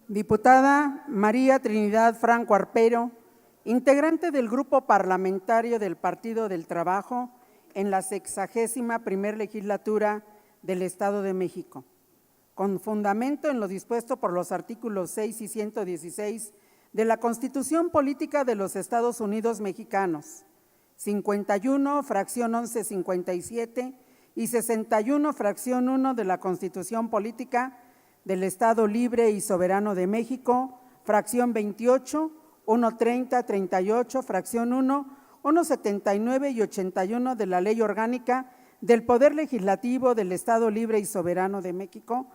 Diputada María Trinidad Franco Arpero, integrante del Grupo Parlamentario del Partido del Trabajo en la 61ª Legislatura del Estado de México, con fundamento en lo dispuesto por los artículos 6 y 116 de la Constitución Política de los Estados Unidos Mexicanos, 51, fracción 1157 y 61, fracción 1 de la Constitución Política del Estado Libre y Soberano de México, fracción 28, 130, 38, fracción 1, 179 y 81 de la Ley Orgánica del Poder Legislativo del Estado Libre y Soberano de México,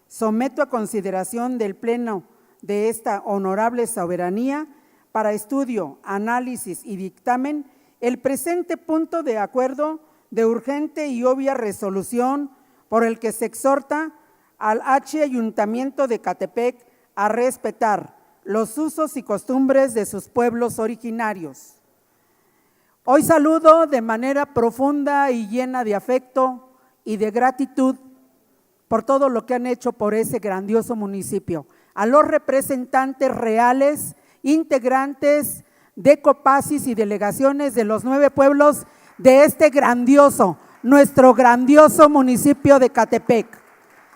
someto a consideración del Pleno de esta honorable soberanía para estudio, análisis y dictamen el presente punto de acuerdo de urgente y obvia resolución por el que se exhorta al Ayuntamiento de Ecatepec a respetar los usos y costumbres de sus pueblos originarios. Hoy saludo de manera profunda y llena de afecto y de gratitud por todo lo que han hecho por ese grandioso municipio, a los representantes reales, integrantes de COPACIS y delegaciones de los 9 pueblos de este grandioso, nuestro grandioso municipio de Ecatepec.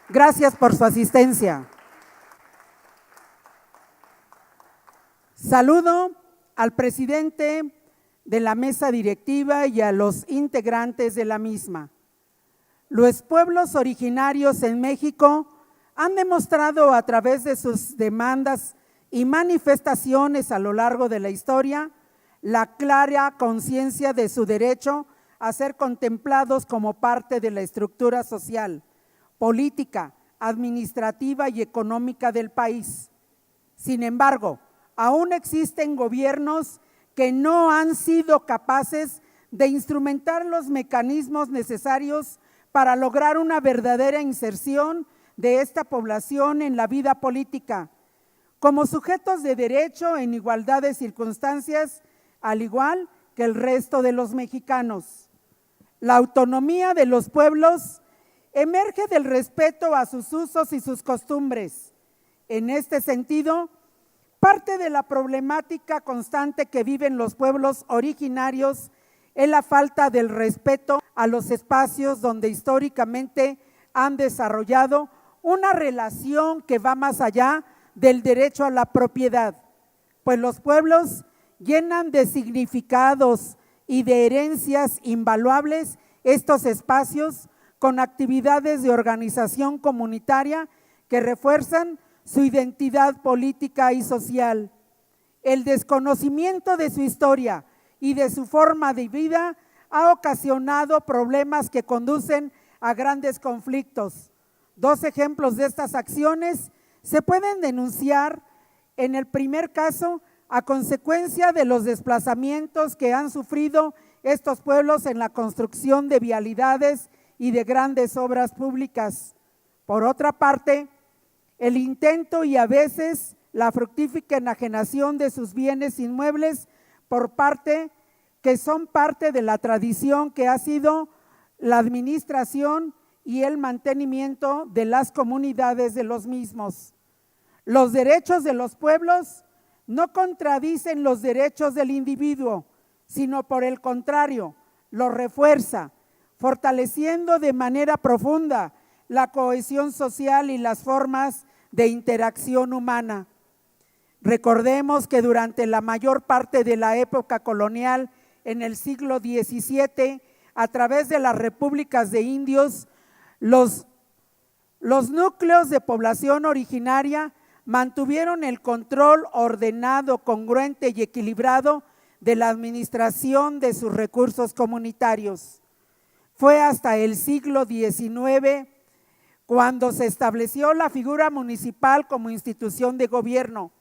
Gracias por su asistencia. Saludo al presidente de la mesa directiva y a los integrantes de la misma. Los pueblos originarios en México han demostrado a través de sus demandas y manifestaciones a lo largo de la historia la clara conciencia de su derecho a ser contemplados como parte de la estructura social, política, administrativa y económica del país. Sin embargo, aún existen gobiernos que no han sido capaces de instrumentar los mecanismos necesarios para lograr una verdadera inserción de esta población en la vida política, como sujetos de derecho en igualdad de circunstancias, al igual que el resto de los mexicanos. La autonomía de los pueblos emerge del respeto a sus usos y sus costumbres. En este sentido, parte de la problemática constante que viven los pueblos originarios es la falta del respeto a los espacios donde históricamente han desarrollado una relación que va más allá del derecho a la propiedad, pues los pueblos llenan de significados y de herencias invaluables estos espacios con actividades de organización comunitaria que refuerzan su identidad política y social. El desconocimiento de su historia y de su forma de vida ha ocasionado problemas que conducen a grandes conflictos. 2 ejemplos de estas acciones se pueden denunciar en el primer caso a consecuencia de los desplazamientos que han sufrido estos pueblos en la construcción de vialidades y de grandes obras públicas. Por otra parte, el intento y a veces la fructífera enajenación de sus bienes inmuebles por parte que son parte de la tradición que ha sido la administración y el mantenimiento de las comunidades de los mismos. Los derechos de los pueblos no contradicen los derechos del individuo, sino por el contrario, los refuerza, fortaleciendo de manera profunda la cohesión social y las formas de interacción humana. Recordemos que durante la mayor parte de la época colonial, en el siglo XVII, a través de las repúblicas de indios, los núcleos de población originaria mantuvieron el control ordenado, congruente y equilibrado de la administración de sus recursos comunitarios. Fue hasta el siglo XIX cuando se estableció la figura municipal como institución de gobierno,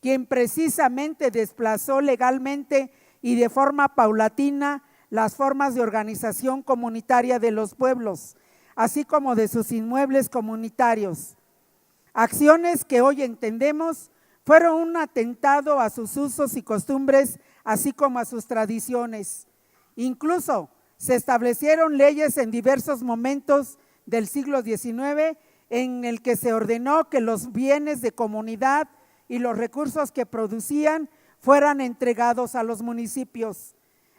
quien precisamente desplazó legalmente y de forma paulatina las formas de organización comunitaria de los pueblos, así como de sus inmuebles comunitarios. Acciones que hoy entendemos fueron un atentado a sus usos y costumbres, así como a sus tradiciones. Incluso se establecieron leyes en diversos momentos del siglo XIX en el que se ordenó que los bienes de comunidad y los recursos que producían fueran entregados a los municipios.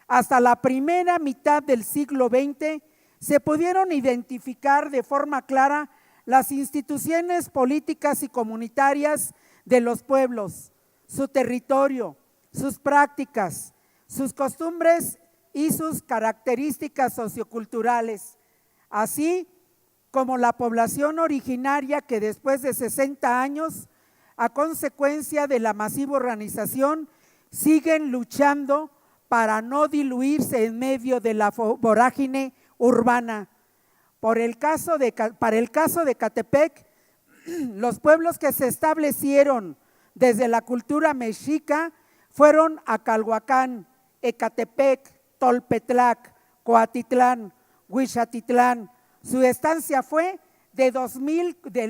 Hasta la primera mitad del siglo XX se pudieron identificar de forma clara las instituciones políticas y comunitarias de los pueblos, su territorio, sus prácticas, sus costumbres y sus características socioculturales, así como la población originaria que después de 60 años, a consecuencia de la masiva urbanización, siguen luchando para no diluirse en medio de la vorágine urbana. Para el caso de Ecatepec, los pueblos que se establecieron desde la cultura mexica fueron Acalhuacán, Ecatepec, Tolpetlac, Coatitlán, Huixatitlán. Su estancia fue de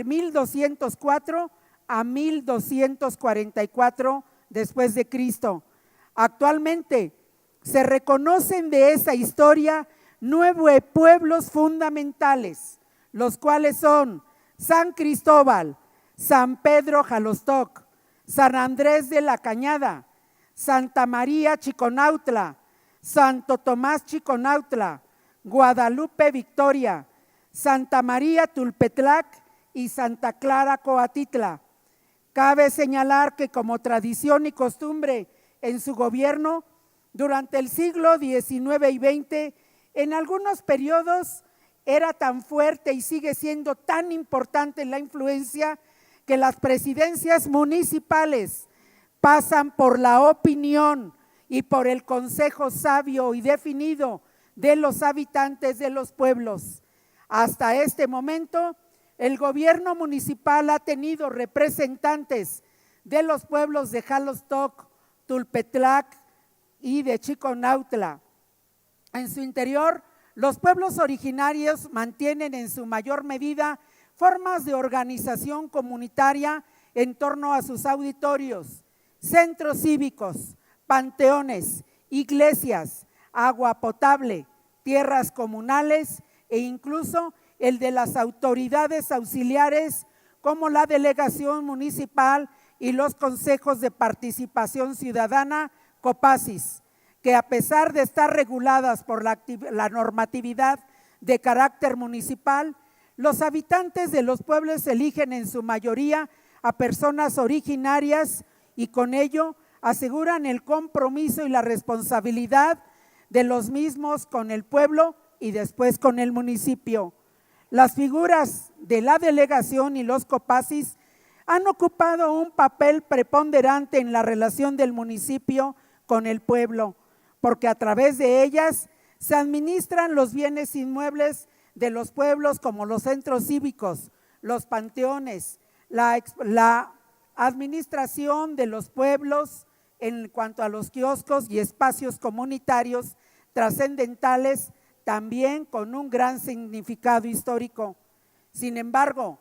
1204 a 1244 después de Cristo. Actualmente se reconocen de esa historia 9 pueblos fundamentales, los cuales son San Cristóbal, San Pedro Jalostoc, San Andrés de la Cañada, Santa María Chiconautla, Santo Tomás Chiconautla, Guadalupe Victoria, Santa María Tulpetlac y Santa Clara Coatitla. Cabe señalar que como tradición y costumbre en su gobierno, durante el siglo XIX y XX, en algunos periodos era tan fuerte y sigue siendo tan importante la influencia que las presidencias municipales pasan por la opinión y por el consejo sabio y definido de los habitantes de los pueblos. Hasta este momento, el gobierno municipal ha tenido representantes de los pueblos de Jalostoc, Tulpetlac y de Chiconautla. En su interior, los pueblos originarios mantienen en su mayor medida formas de organización comunitaria en torno a sus auditorios, centros cívicos, panteones, iglesias, agua potable, tierras comunales e incluso el de las autoridades auxiliares como la delegación municipal y los consejos de participación ciudadana, COPACIS, que a pesar de estar reguladas por la normatividad de carácter municipal, los habitantes de los pueblos eligen en su mayoría a personas originarias y con ello aseguran el compromiso y la responsabilidad de los mismos con el pueblo y después con el municipio. Las figuras de la delegación y los COPACIS han ocupado un papel preponderante en la relación del municipio con el pueblo, porque a través de ellas se administran los bienes inmuebles de los pueblos como los centros cívicos, los panteones, la administración de los pueblos en cuanto a los kioscos y espacios comunitarios trascendentales, también con un gran significado histórico. Sin embargo,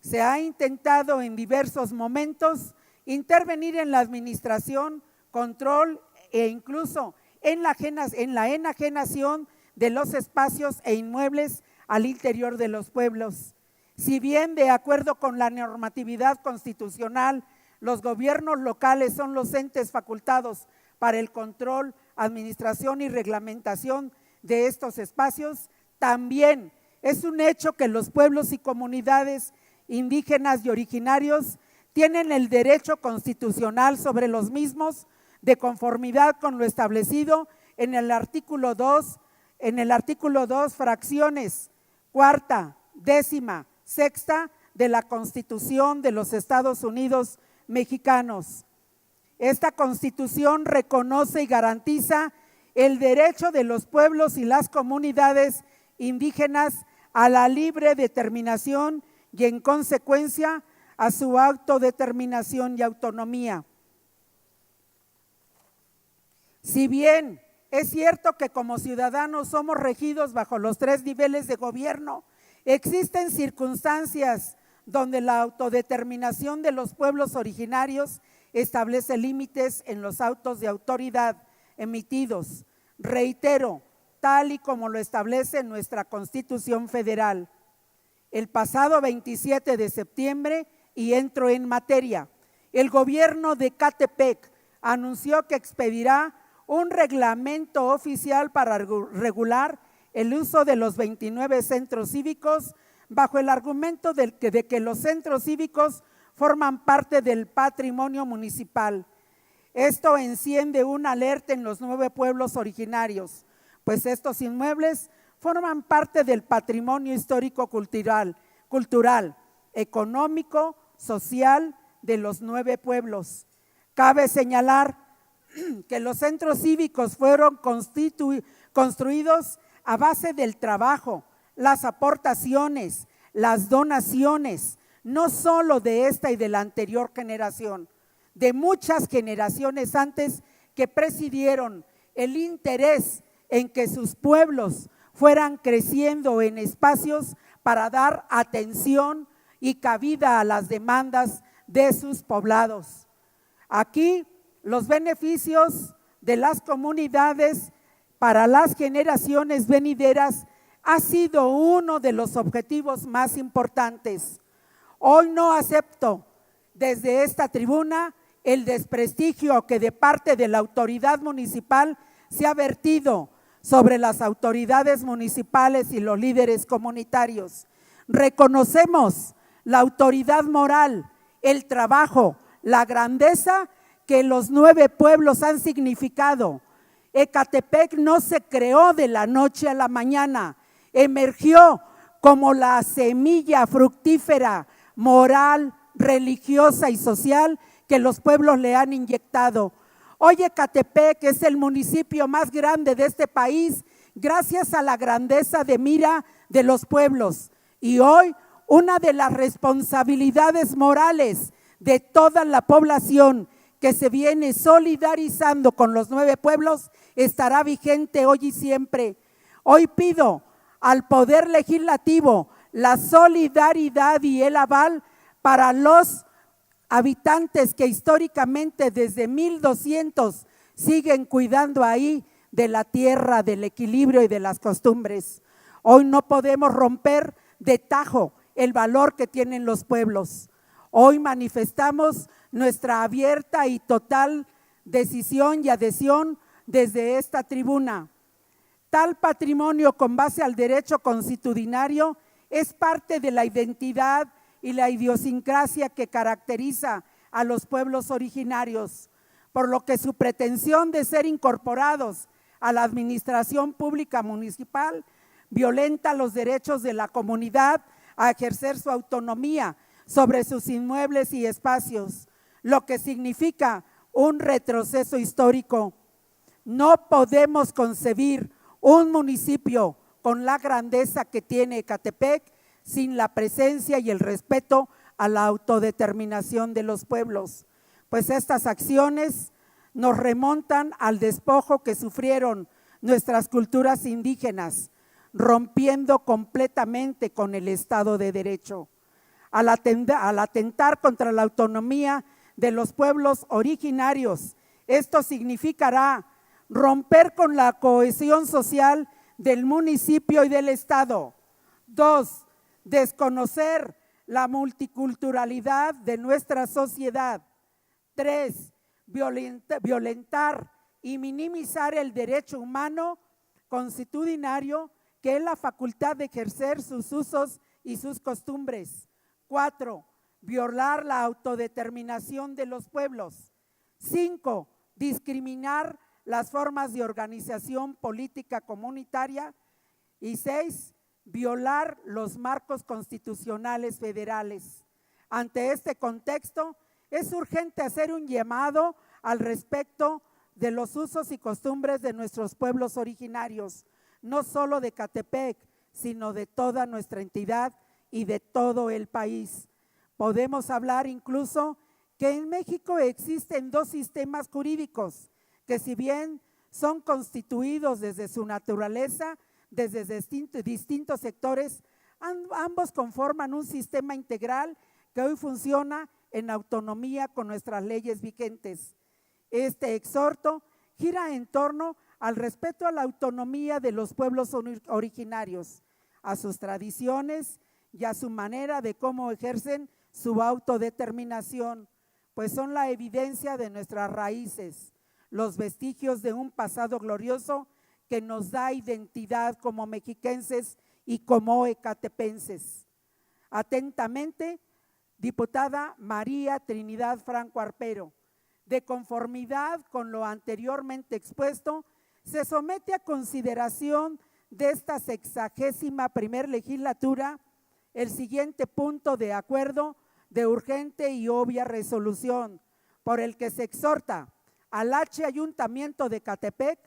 se ha intentado en diversos momentos intervenir en la administración, control e incluso en la enajenación de los espacios e inmuebles al interior de los pueblos. Si bien de acuerdo con la normatividad constitucional, los gobiernos locales son los entes facultados para el control, administración y reglamentación de estos espacios, también es un hecho que los pueblos y comunidades indígenas y originarios tienen el derecho constitucional sobre los mismos de conformidad con lo establecido en el artículo 2, fracciones cuarta, décima, sexta de la Constitución de los Estados Unidos mexicanos. Esta Constitución reconoce y garantiza el derecho de los pueblos y las comunidades indígenas a la libre determinación y en consecuencia a su autodeterminación y autonomía. Si bien es cierto que como ciudadanos somos regidos bajo los 3 niveles de gobierno, existen circunstancias donde la autodeterminación de los pueblos originarios establece límites en los autos de autoridad emitidos, reitero, tal y como lo establece nuestra Constitución Federal. el pasado 27 de septiembre, y entro en materia. El gobierno de Ecatepec anunció que expedirá un reglamento oficial para regular el uso de los 29 centros cívicos bajo el argumento de que los centros cívicos forman parte del patrimonio municipal. Esto enciende una alerta en los 9 pueblos originarios, pues estos inmuebles forman parte del patrimonio histórico cultural, económico, social de los 9 pueblos. Cabe señalar que los centros cívicos fueron construidos a base del trabajo, las aportaciones, las donaciones, no solo de esta y de la anterior generación, de muchas generaciones antes que presidieron el interés en que sus pueblos fueran creciendo en espacios para dar atención y cabida a las demandas de sus poblados. Aquí los beneficios de las comunidades para las generaciones venideras ha sido uno de los objetivos más importantes. Hoy no acepto desde esta tribuna el desprestigio que de parte de la autoridad municipal se ha vertido sobre las autoridades municipales y los líderes comunitarios. Reconocemos la autoridad moral, el trabajo, la grandeza que los 9 pueblos han significado. Ecatepec no se creó de la noche a la mañana, emergió como la semilla fructífera, moral, religiosa y social que los pueblos le han inyectado. Hoy Ecatepec es el municipio más grande de este país gracias a la grandeza de mira de los pueblos, y hoy una de las responsabilidades morales de toda la población que se viene solidarizando con los 9 pueblos estará vigente hoy y siempre. Hoy pido al Poder Legislativo la solidaridad y el aval para los habitantes que históricamente desde 1200 siguen cuidando ahí de la tierra, del equilibrio y de las costumbres. Hoy no podemos romper de tajo el valor que tienen los pueblos. Hoy manifestamos nuestra abierta y total decisión y adhesión desde esta tribuna. Tal patrimonio con base al derecho consuetudinario es parte de la identidad y la idiosincrasia que caracteriza a los pueblos originarios, por lo que su pretensión de ser incorporados a la administración pública municipal violenta los derechos de la comunidad a ejercer su autonomía sobre sus inmuebles y espacios, lo que significa un retroceso histórico. No podemos concebir un municipio con la grandeza que tiene Ecatepec sin la presencia y el respeto a la autodeterminación de los pueblos, pues estas acciones nos remontan al despojo que sufrieron nuestras culturas indígenas, rompiendo completamente con el Estado de Derecho. Al atentar contra la autonomía de los pueblos originarios, esto significará romper con la cohesión social del municipio y del Estado. 2, desconocer la multiculturalidad de nuestra sociedad. 3, violentar y minimizar el derecho humano consuetudinario, que es la facultad de ejercer sus usos y sus costumbres. 4, violar la autodeterminación de los pueblos. 5, discriminar las formas de organización política comunitaria. Y 6, violar los marcos constitucionales federales. Ante este contexto, es urgente hacer un llamado al respecto de los usos y costumbres de nuestros pueblos originarios, no solo de Ecatepec, sino de toda nuestra entidad y de todo el país. Podemos hablar incluso que en México existen 2 sistemas jurídicos que, si bien son constituidos desde su naturaleza, desde distintos sectores, ambos conforman un sistema integral que hoy funciona en autonomía con nuestras leyes vigentes. Este exhorto gira en torno al respeto a la autonomía de los pueblos originarios, a sus tradiciones y a su manera de cómo ejercen su autodeterminación, pues son la evidencia de nuestras raíces, los vestigios de un pasado glorioso que nos da identidad como mexiquenses y como ecatepenses. Atentamente, diputada María Trinidad Franco Arpero. De conformidad con lo anteriormente expuesto, se somete a consideración de esta 61ª legislatura el siguiente punto de acuerdo de urgente y obvia resolución, por el que se exhorta al Ayuntamiento de Ecatepec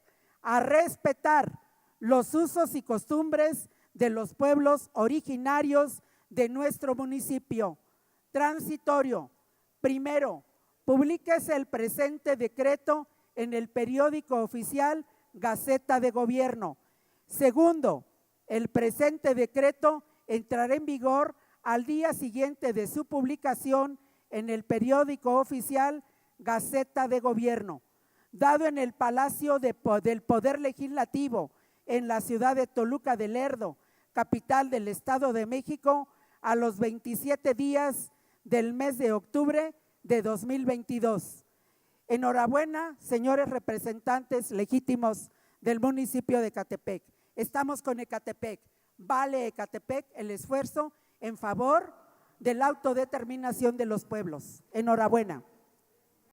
a respetar los usos y costumbres de los pueblos originarios de nuestro municipio. Transitorio. Primero, publíquese el presente decreto en el periódico oficial Gaceta de Gobierno. Segundo, el presente decreto entrará en vigor al día siguiente de su publicación en el periódico oficial Gaceta de Gobierno, dado en el Palacio del Poder Legislativo en la ciudad de Toluca de Lerdo, capital del Estado de México, a los 27 días del mes de octubre de 2022. Enhorabuena, señores representantes legítimos del municipio de Ecatepec. Estamos con Ecatepec. Vale Ecatepec el esfuerzo en favor de la autodeterminación de los pueblos. Enhorabuena.